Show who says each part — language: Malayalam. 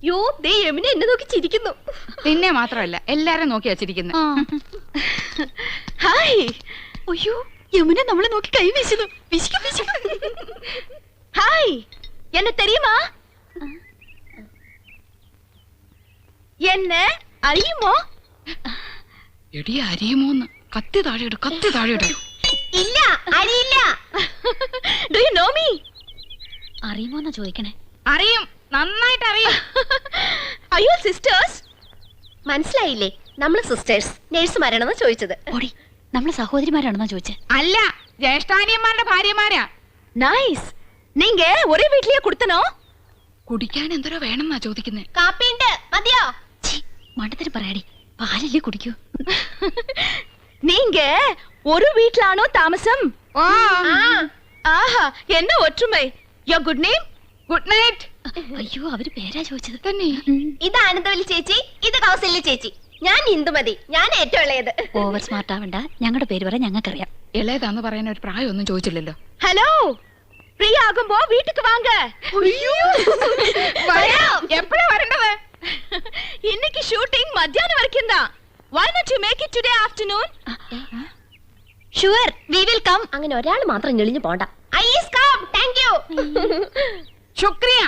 Speaker 1: യോ ദേ യമുന എന്നെ നോക്കി ചിരിക്കുന്നു.
Speaker 2: നിന്നെ മാത്രമല്ല എല്ലാരും നോക്കി വച്ചിരിക്കുന്നു.
Speaker 1: ഹായ്. അയ്യോ യമുന നമ്മളെ നോക്കി കൈ വീശുന്നു. ഹായ് എന്നെ തെരിയുമാ? എന്നെ അറിയുമോ?
Speaker 2: എടി അരിയുമോന്ന്. കത്തി താഴെയിടും, കത്തി താഴെയിടും.
Speaker 1: ഇല്ല അറിയില്ല. Do you know me?
Speaker 3: അറിയുമോന്നാ ചോദിക്കണേ.
Speaker 2: അറിയും, നന്നായിട്ട് അറിയും.
Speaker 1: അയ്യോ സിസ്റ്റേഴ്സ്. മനസ്സിലായില്ലേ? നമ്മള് സിസ്റ്റേഴ്സ് നേഴ്സുമാരാണെന്ന് ചോദിച്ചത്.
Speaker 3: ഓടി, നമ്മള് സഹോദരിമാരാണെന്നാ ചോദിച്ചേ.
Speaker 2: അല്ല, ജ്യേഷ്ഠാനിയന്മാരുടെ ഭാര്യമാരാ.
Speaker 1: നൈസ്. നീങ്ക ഒരേ വീട്ടിലേ കൊടുത്തനോ?
Speaker 2: കുടിക്കാൻ എന്തോരോ വേണമെന്നാ ചോദിക്കുന്നേ.
Speaker 1: കാപ്പിണ്ട് മതിയോ?
Speaker 3: മണ്ടത്തിന് പറയാടി, പാലല്ലേ കുടിക്കൂ.
Speaker 1: നീങ്ക ഒരു വീട്ടിലാണോ താമസം? ആഹാ എന്നെ ഒற்றுമൈ. യോ ഗുഡ് നെയിം?
Speaker 2: Good night.
Speaker 3: അയ്യോ, അവര് പേരാ ചോദിച്ചത്.
Speaker 2: തന്നെ.
Speaker 1: ഇത് ആനന്ദവല്ലി ചേച്ചി, ഇത് കൗസല്യ ചേച്ചി. ഞാൻ ഇന്ദുമതി, ഞാൻ ഏറ്റവും ഇളയത്.
Speaker 3: ഓവർ സ്മാർട്ട് ആവണ്ട, ഞങ്ങളുടെ പേര് പറയാൻ ഞങ്ങൾക്കറിയാം.
Speaker 2: ഇളയതാന്ന് പറയാൻ ഒരു പ്രായമൊന്നും ചോദിച്ചില്ലല്ലോ.
Speaker 1: ഹലോ, ഫ്രീ ആകുമ്പോ വീട്ടിക്ക് വാങ്ക.
Speaker 2: എപ്പോഴാ വരേണ്ടത്?
Speaker 1: இன்னைக்கு ஷூட்டிங் மத்தியானம் வரைக்கும் தான். Why not you make it today afternoon? Sure, we will come. അങ്ങനെ ഒരാൾ മാത്രം ഞെളിഞ്ഞു പോണ്ട. I is come. Thank you.
Speaker 2: ശുക്രിയ.